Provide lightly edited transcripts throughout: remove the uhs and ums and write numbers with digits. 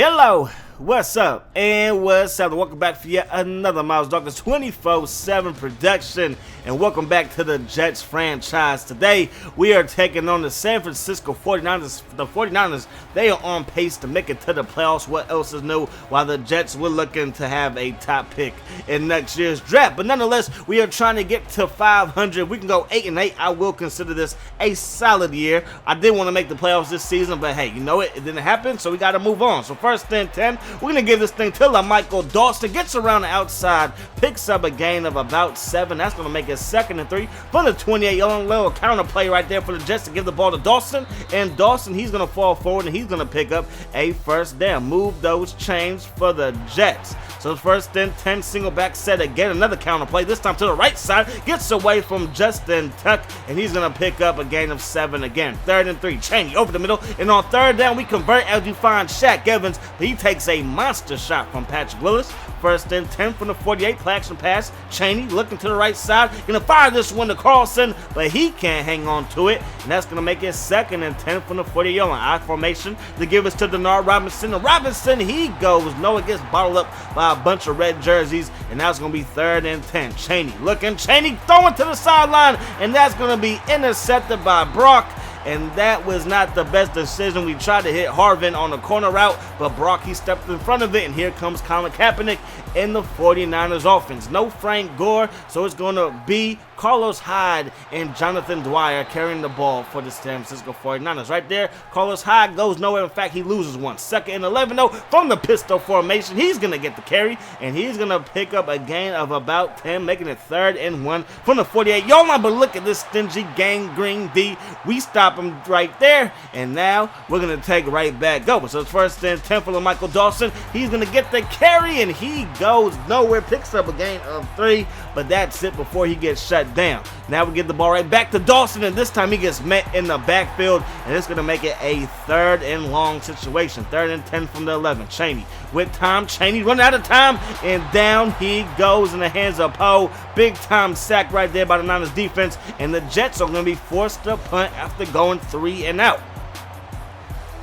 Hello, what's up, and what's up? Welcome back for yet another Miles Darkness 24/7 production, and welcome back to the Jets franchise. Today, we are taking on the San Francisco 49ers. The 49ers, they are on pace to make it to the playoffs. What else is new? While the Jets were looking to have a top pick in next year's draft. But nonetheless, we are trying to get to 500. We can go 8-8. I will consider this a solid year. I did want to make the playoffs this season, but hey, you know it didn't happen, so we got to move on. So first and 10, we're going to give this thing to Michael Dawson. Gets around the outside, picks up a gain of about 7. That's going to make it 2nd and 3 for the 28. Little counter play right there for the Jets to give the ball to Dawson. And Dawson, he's going to fall forward and he's going to pick up a first down. Move those chains for the Jets. So first and 10, single back set again. Another counter play, this time to the right side. Gets away from Justin Tuck, and he's going to pick up a gain of 7 again. 3rd and 3, Chaney over the middle. And on 3rd down, we convert as you find Shaq Evans. But he takes a monster shot from Patrick Willis. 1st and 10 from the 48, play action pass. Chaney looking to the right side. Going to fire this one to Carlson, but he can't hang on to it. And that's going to make it 2nd and 10 from the 48 on I formation to give us to Denard Robinson. And Robinson, he goes. Noah gets bottled up by a bunch of red jerseys. And that's going to be 3rd and 10. Chaney looking. Chaney throwing to the sideline. And that's going to be intercepted by Brock. And that was not the best decision. We tried to hit Harvin on the corner route, but Brock, he stepped in front of it, and here comes Colin Kaepernick in the 49ers offense. No Frank Gore, so it's going to be Carlos Hyde and Jonathan Dwyer carrying the ball for the San Francisco 49ers. Right there, Carlos Hyde goes nowhere. In fact, he loses one. 2nd and 11, though, from the pistol formation. He's going to get the carry, and he's going to pick up a gain of about 10, making it 3rd and 1 from the 48. Y'all not, but look at this stingy gangrene D. We stop him right there, and now we're going to take right back over. So it's 1st and 10 for Michael Dawson. He's going to get the carry, and he goes nowhere. Picks up a gain of 3, but that's it before he gets shut down. Now we get the ball right back to Dawson, and this time he gets met in the backfield, and it's going to make it a 3rd and long situation. 3rd and 10 from the 11. Chaney with time. Chaney running out of time, and down he goes in the hands of Poe. Big time sack right there by the Niners defense, and the Jets are going to be forced to punt after going 3 and out.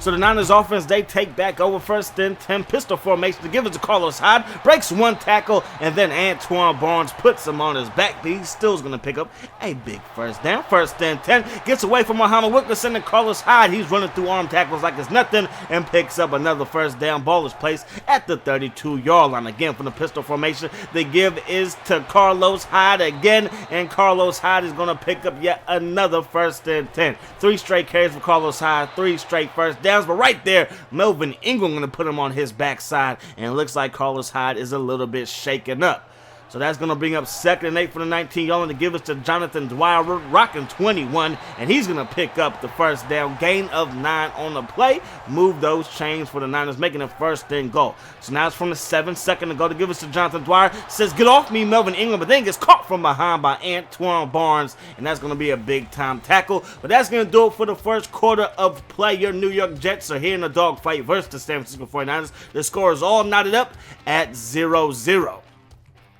So the Niners offense, they take back over. 1st and 10, pistol formation to give it to Carlos Hyde. Breaks one tackle, and then Antoine Barnes puts him on his back. But he still is going to pick up a big first down. 1st and 10, gets away from Muhammad Wilkerson and Carlos Hyde. He's running through arm tackles like it's nothing and picks up another first down. Ball is placed at the 32-yard line. Again, from the pistol formation, the give is to Carlos Hyde again, and Carlos Hyde is going to pick up yet another 1st and 10. 3 straight carries for Carlos Hyde, 3 straight first downs. But right there, Melvin Ingram going to put him on his backside, and it looks like Carlos Hyde is a little bit shaken up. So that's going to bring up 2nd and 8 for the 19-yard to give us to Jonathan Dwyer, rocking 21, and he's going to pick up the first down. Gain of 9 on the play. Move those chains for the Niners, making it 1st and goal. So now it's from the 7, 2nd to go to give us to Jonathan Dwyer. Says, get off me, Melvin Ingram, but then gets caught from behind by Antoine Barnes, and that's going to be a big-time tackle. But that's going to do it for the first quarter of play. Your New York Jets are here in a dogfight versus the San Francisco 49ers. The score is all knotted up at 0-0.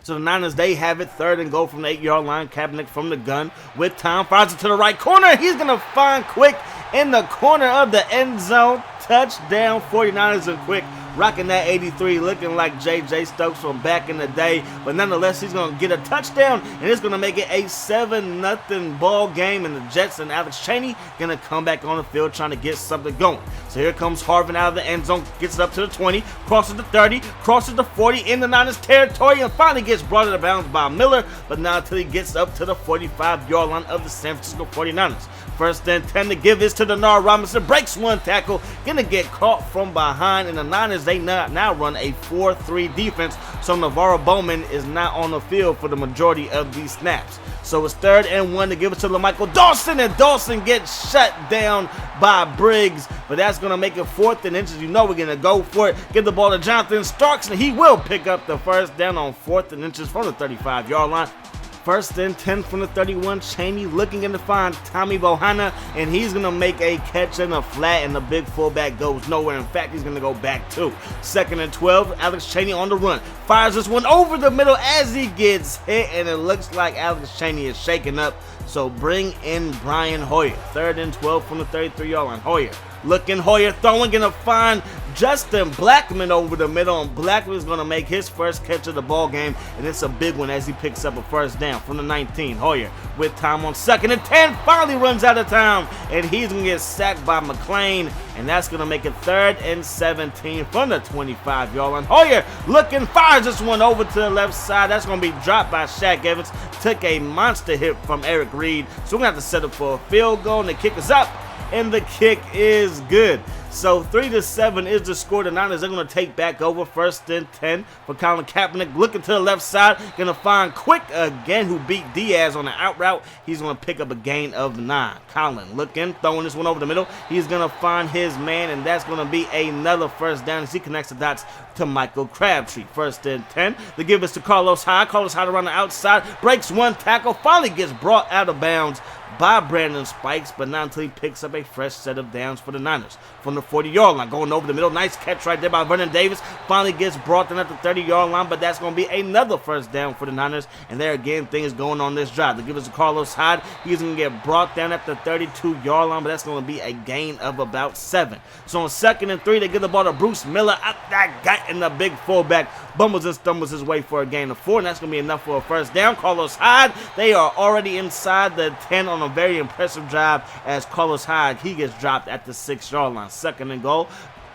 So the Niners, they have it. 3rd and goal from the 8-yard line. Kaepernick from the gun with time. Fires it to the right corner. He's going to find Quick in the corner of the end zone. Touchdown 49ers and Quick. Rocking that 83, looking like J.J. Stokes from back in the day. But nonetheless, he's going to get a touchdown, and it's going to make it a 7-0 ball game. And the Jets and Alex Chaney going to come back on the field trying to get something going. So here comes Harvin out of the end zone, gets it up to the 20, crosses the 30, crosses the 40 in the Niners territory, and finally gets brought out of bounds by Miller. But not until he gets up to the 45-yard line of the San Francisco 49ers. 1st and 10 to give is to Denard Robinson. Breaks one tackle, going to get caught from behind, and the Niners, they now run a 4-3 defense, so Navarro Bowman is not on the field for the majority of these snaps. So it's 3rd and 1 to give it to Michael Dawson, and Dawson gets shut down by Briggs, but that's going to make it 4th and inches. You know we're going to go for it. Give the ball to Jonathan Starks, and he will pick up the first down on 4th and inches from the 35-yard line. 1st and 10 from the 31. Chaney looking in to find Tommy Bohanna, and he's going to make a catch in the flat, and the big fullback goes nowhere. In fact, he's going to go back too. 2nd and 12. Alex Chaney on the run. Fires this one over the middle as he gets hit, and it looks like Alex Chaney is shaken up. So bring in Brian Hoyer. 3rd and 12 from the 33-yard line. Hoyer looking, Hoyer throwing, going to find Justin Blackmon over the middle, and Blackmon is going to make his first catch of the ball game, and it's a big one as he picks up a first down from the 19. Hoyer with time on 2nd and 10, finally runs out of time, and he's going to get sacked by McClain, and that's going to make it 3rd and 17 from the 25-yard line. Hoyer looking, fires this one over to the left side. That's going to be dropped by Shaq Evans. Took a monster hit from Eric Reed, so we're going to have to set up for a field goal, and the kick is up, and the kick is good. So 3-7 is the score. The Niners are going to take back over 1st and 10 for Colin Kaepernick. Looking to the left side, going to find Quick again, who beat Diaz on the out route. He's going to pick up a gain of 9. Colin looking, throwing this one over the middle. He's going to find his man, and that's going to be another first down as he connects the dots to Michael Crabtree. 1st and 10. They give us to Carlos Hyde. Carlos Hyde around the outside, breaks one tackle, finally gets brought out of bounds by Brandon Spikes, but not until he picks up a fresh set of downs for the Niners. From the 40-yard line, going over the middle, nice catch right there by Vernon Davis, finally gets brought down at the 30-yard line, but that's going to be another first down for the Niners, and there again, things going on this drive. They give us to Carlos Hyde, he's going to get brought down at the 32-yard line, but that's going to be a gain of about 7. So on 2nd and 3, they give the ball to Bruce Miller, up that guy, and the big fullback bumbles and stumbles his way for a gain of 4, and that's going to be enough for a first down. Carlos Hyde, they are already inside the 10 on a very impressive drive as Carlos Hyde, he gets dropped at the 6-yard line. 2nd and goal.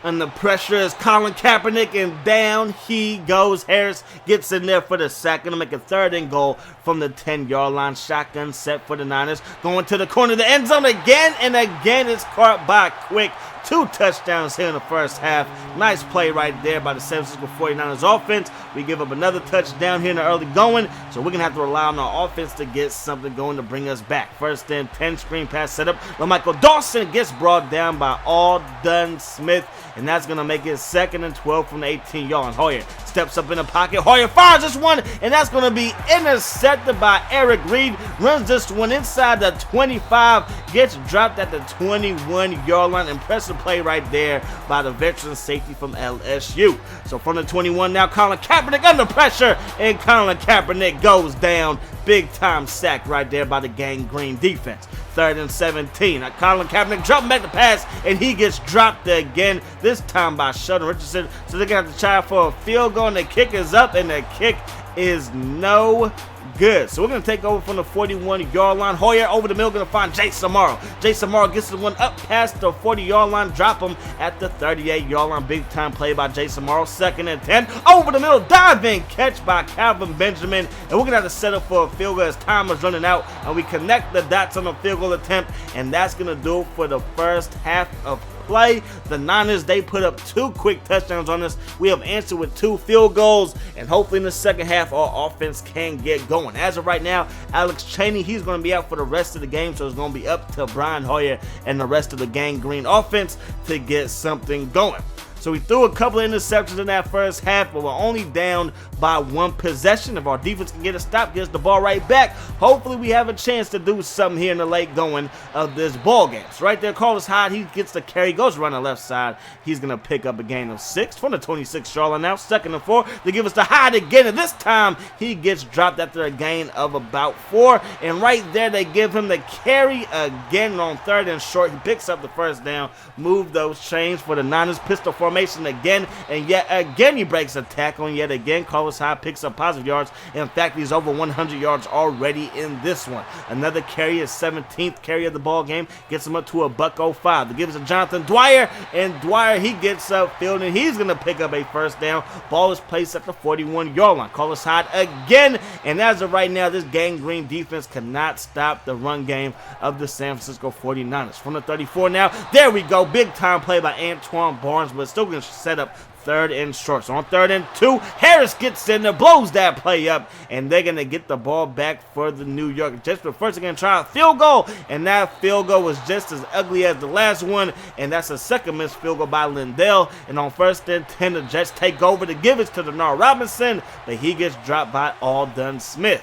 And the pressure is Colin Kaepernick, and down he goes. Harris gets in there for the sack, and to make a 3rd and goal from the 10-yard line. Shotgun set for the Niners. Going to the corner of the end zone again, and again it's caught by Quick. 2 touchdowns here in the first half. Nice play right there by the San Francisco 49ers offense. We give up another touchdown here in the early going, so we're going to have to rely on our offense to get something going to bring us back. 1st and 10, screen pass setup. Michael Dawson gets brought down by Aldon Smith, and that's going to make it 2nd and 12 from the 18-yard line. Hoyer steps up in the pocket. Hoyer fires this one, and that's going to be intercepted by Eric Reed. Runs this one inside the 25, gets dropped at the 21-yard line. Impressive play right there by the veteran safety from LSU. So from the 21 now, Colin Kaepernick under pressure, and Colin Kaepernick goes down. Big time sack right there by the Gang Green defense. 3rd and 17. Now Colin Kaepernick dropping back the pass, and he gets dropped again, this time by Sheldon Richardson. So they're going to have to try for a field goal, and the kick is up, and the kick is no good. So we're going to take over from the 41-yard line. Hoyer over the middle, going to find Jay Samaro. Jay Samaro gets the one up past the 40-yard line, drop him at the 38-yard line. Big time play by Jay Samaro. 2nd and 10. Over the middle, diving catch by Calvin Benjamin. And we're going to have to set up for a field goal as time is running out. And we connect the dots on the field goal attempt. And that's going to do it for the first half of play. The Niners, they put up 2 quick touchdowns on us. We have answered with 2 field goals, and hopefully in the second half our offense can get going. As of right now, Alex Chaney, he's going to be out for the rest of the game, so it's going to be up to Brian Hoyer and the rest of the Gang Green offense to get something going. So we threw a couple of interceptions in that first half, but we're only down by 1 possession. If our defense can get a stop, gets the ball right back, hopefully we have a chance to do something here in the late going of this ball game. So right there, Carlos Hyde, he gets the carry, goes around the left side. He's going to pick up a gain of 6 from the 26-yard line now. 2nd and 4. They give us the Hyde again, and this time he gets dropped after a gain of about 4. And right there, they give him the carry again on 3rd and short. He picks up the first down, move those chains for the Niners. Pistol formation again, and yet again he breaks a tackle, and yet again Carlos Hyde picks up positive yards. In fact, he's over 100 yards already in this one. Another carry, his 17th carry of the ball game, gets him up to a $105. They give us to Jonathan Dwyer, and Dwyer, he gets upfield, and he's going to pick up a first down. Ball is placed at the 41-yard line. Carlos Hyde again, and as of right now, this Gang Green defense cannot stop the run game of the San Francisco 49ers. From the 34 now, there we go. Big time play by Antoine Barnes, but still going to set up 3rd and short. So on 3rd and 2, Harris gets in there, blows that play up, and they're going to get the ball back for the New York Jets. But first, they're going to try a field goal, and that field goal was just as ugly as the last one, and that's a second missed field goal by Lindell. And on 1st and 10, the Jets take over to give it to Denard Robinson, but he gets dropped by Aldon Smith.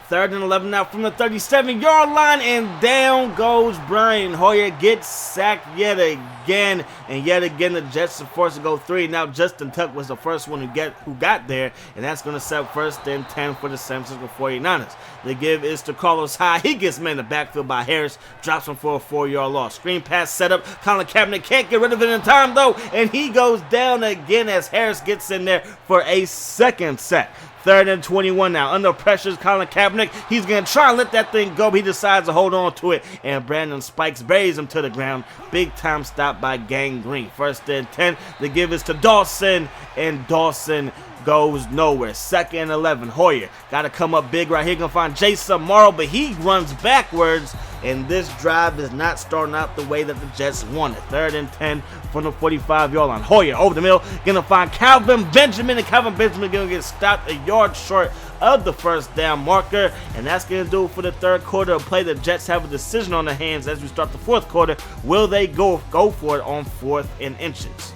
3rd and 11 now from the 37-yard line, and down goes Brian Hoyer. Gets sacked yet again, and yet again the Jets are forced to go 3. Now Justin Tuck was the first one who got there, and that's going to set 1st and 10 for the San Francisco 49ers. The give is to Carlos Hyde. He gets man in the backfield by Harris, drops him for a 4-yard loss. Screen pass set up. Colin Kaepernick can't get rid of it in time though, and he goes down again as Harris gets in there for a 2nd sack. 3rd and 21 now. Under pressure is Colin Kaepernick. He's going to try and let that thing go, but he decides to hold on to it, and Brandon Spikes buries him to the ground. Big time stop by Gang Green. 1st and 10. The give is to Dawson, and Dawson goes nowhere. 2nd and 11. Hoyer got to come up big right here. Going to find Jason Morrow, but he runs backwards, and this drive is not starting out the way that the Jets wanted. 3rd and 10 from the 45-yard line. Hoyer over the middle. Going to find Calvin Benjamin, and Calvin Benjamin going to get stopped a yard short of the 1st down marker, and that's going to do it for the 3rd quarter of play. The Jets have a decision on their hands as we start the 4th quarter. Will they go for it on 4th and inches?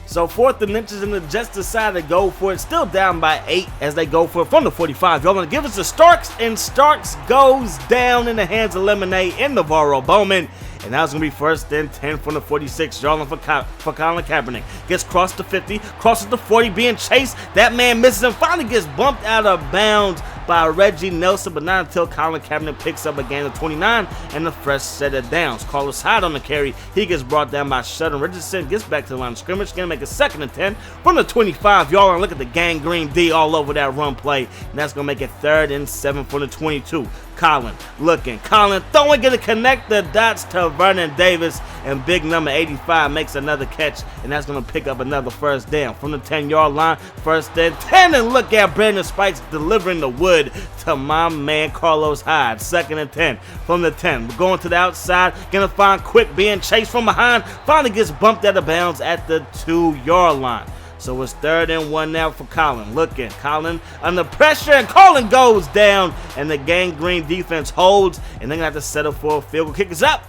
So 4th and inches, and the Jets decide to go for it. Still down by 8 as they go for it from the 45. Y'all going to give us to Starks, and Starks goes down in the hands of Lemonade in Navarro Bowman. And now it's going to be 1st and 10 from the 46-yard line for Colin Kaepernick. Gets crossed to 50, crosses to 40, being chased. That man misses and finally gets bumped out of bounds by Reggie Nelson, but not until Colin Kaepernick picks up a gain of 29 and a fresh set of downs. Carlos Hyde on the carry. He gets brought down by Sheldon Richardson, gets back to the line of scrimmage. Going to make a 2nd and 10 from the 25-yard line. Look at the Gang Green D all over that run play. And that's going to make it 3rd and 7 from the 22. Colin looking. Colin throwing, going to connect the dots to Vernon Davis, and big number 85 makes another catch, and that's going to pick up another 1st down from the 10-yard line. 1st and 10, and look at Brandon Spikes delivering the wood to my man Carlos Hyde. 2nd and 10 from the 10. We're going to the outside, going to find Quick being chased from behind, finally gets bumped out of bounds at the 2-yard line. So it's 3rd and 1 now for Colin. Looking, Colin under pressure, and Colin goes down, and the Gang Green defense holds, and they're going to have to settle for a field goal. Kick is up,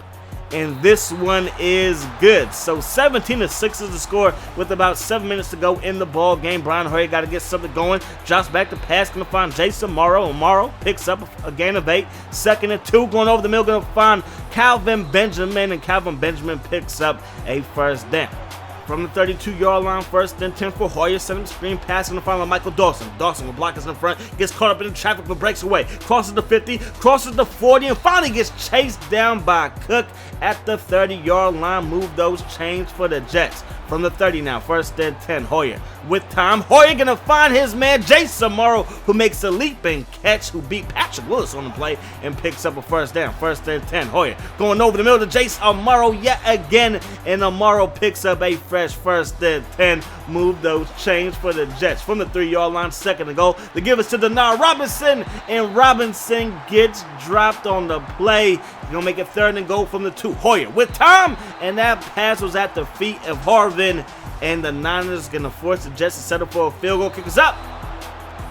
and this one is good. So 17-6 is the score with about 7 minutes to go in the ball game. Brian Hoyer got to get something going. Drops back to pass, going to find Jason Morrow, and Morrow picks up a gain of 8. 2nd and 2, going over the middle, going to find Calvin Benjamin, and Calvin Benjamin picks up a 1st down. From the 32-yard line, 1st and 10 for Hoyer. Sending the screen pass in the final Michael Dawson. Dawson will block us in front, gets caught up in the traffic but breaks away. Crosses the 50, crosses the 40, and finally gets chased down by Cook at the 30-yard line. Move those chains for the Jets. From the 30 now, 1st and 10, Hoyer with time. Hoyer going to find his man Jason Morrow, who makes a leaping catch, who beat Patrick Willis on the play and picks up a 1st down. 1st and 10, Hoyer going over the middle to Jason Morrow yet again, and Morrow picks up a fresh 1st and 10. Move those chains for the Jets. From the 3-yard line, 2nd and goal. They give us to Denard Robinson, and Robinson gets dropped on the play. He's going to make it 3rd and goal from the 2. Hoyer with time, and that pass was at the feet of Harvin, and the Niners going to force the Jets to settle for a field goal. Kick is up.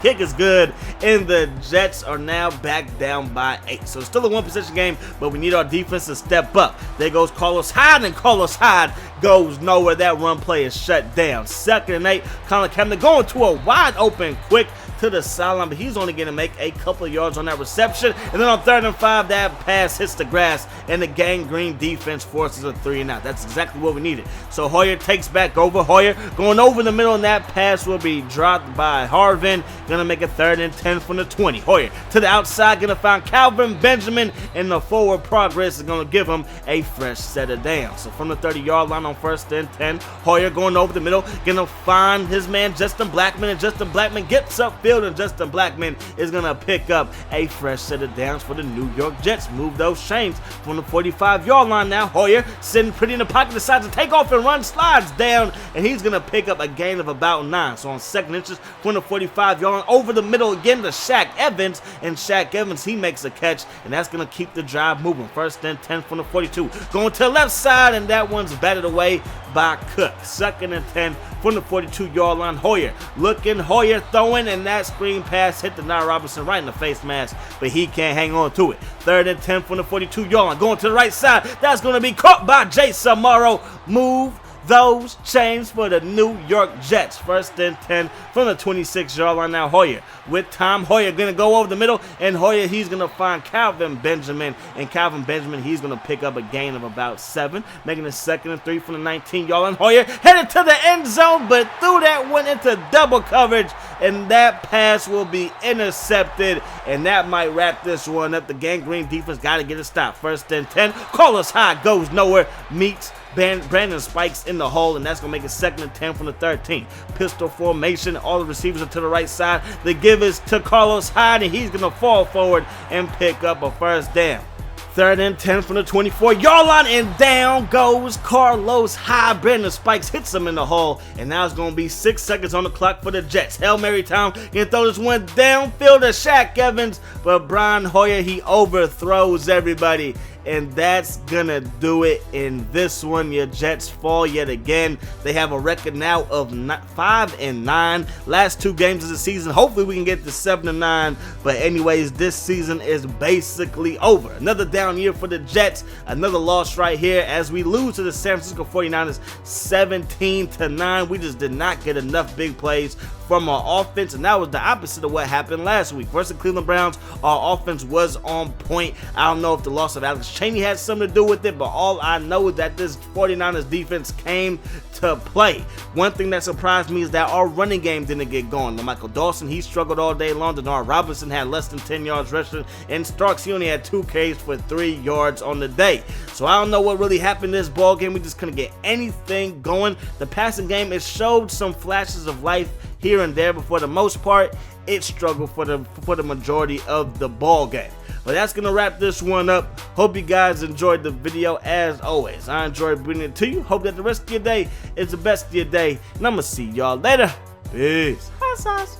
Kick is good, and the Jets are now back down by 8. So it's still a one-possession game, but we need our defense to step up. There goes Carlos Hyde, and Carlos Hyde goes nowhere. That run play is shut down. 2nd and 8, Colin Kaepernick going to a wide-open quick to the sideline, but he's only going to make a couple of yards on that reception. And then on 3rd and 5, that pass hits the grass, and the Gang Green defense forces a 3 and out. That's exactly what we needed. So Hoyer takes back over. Hoyer going over the middle, and that pass will be dropped by Harvin. Going to make it 3rd and 10 from the 20. Hoyer to the outside, going to find Calvin Benjamin, and the forward progress is going to give him a fresh set of downs. So from the 30-yard line on 1st and 10, Hoyer going over the middle, going to find his man Justin Blackman, and Justin Blackman gets upfield, and Justin Blackman is going to pick up a fresh set of downs for the New York Jets. Move those chains from the 45-yard line now. Hoyer sitting pretty in the pocket, decides to take off and run, slides down, and he's going to pick up a gain of about 9. So on 2nd inches from the 45-yard line, over the middle again to Shaq Evans, and Shaq Evans, he makes a catch, and that's going to keep the drive moving. 1st and 10 from the 42. Going to the left side, and that one's batted away by Cook. 2nd and 10 from the 42-yard line. Hoyer looking, Hoyer throwing, and that screen pass hit Denard Robinson right in the face mask, but he can't hang on to it. 3rd and 10 from the 42-yard line. Going to the right side. That's going to be caught by Jason Morrow. Move those chains for the New York Jets. 1st and 10 from the 26-yard line. Now Hoyer with time. Hoyer going to go over the middle, and Hoyer, he's going to find Calvin Benjamin, and Calvin Benjamin, he's going to pick up a gain of about 7, making it 2nd and 3 from the 19-yard line. Hoyer headed to the end zone, but threw that one into double coverage, and that pass will be intercepted, and that might wrap this one up. The gangrene defense got to get a stop. 1st and 10. Carlos Hyde goes nowhere, meets Brandon Spikes in the hole, and that's going to make it 2nd and 10 from the 13. Pistol formation. All the receivers are to the right side. The give is to Carlos Hyde, and he's going to fall forward and pick up a 1st down. 3rd and 10 from the 24-yard line, and down goes Carlos Hyde. Brandon Spikes hits him in the hole, and now it's going to be 6 seconds on the clock for the Jets. Hail Mary time, can throw this one downfield to Shaq Evans, but Brian Hoyer, he overthrows everybody. And that's gonna do it in this one. Your Jets fall yet again. They have a record now of 5 and 9. Last 2 games of the season. Hopefully we can get to 7 and 9. But anyways, this season is basically over. Another down year for the Jets. Another loss right here as we lose to the San Francisco 49ers 17-9. We just did not get enough big plays from our offense, and that was the opposite of what happened last week. Versus the Cleveland Browns, our offense was on point. I don't know if the loss of Alex Cheney had something to do with it, but all I know is that this 49ers defense came to play. One thing that surprised me is that our running game didn't get going. Michael Dawson, he struggled all day long. Denard Robinson had less than 10 yards rushing, and Starks, he only had 2 Ks for 3 yards on the day. So I don't know what really happened in this ball game. We just couldn't get anything going. The passing game, it showed some flashes of life here and there, but for the most part, it struggled for the majority of the ball game. But that's gonna wrap this one up. Hope you guys enjoyed the video. As always, I enjoyed bringing it to you. Hope that the rest of your day is the best of your day, and I'm gonna see y'all later. Peace. Hot sauce.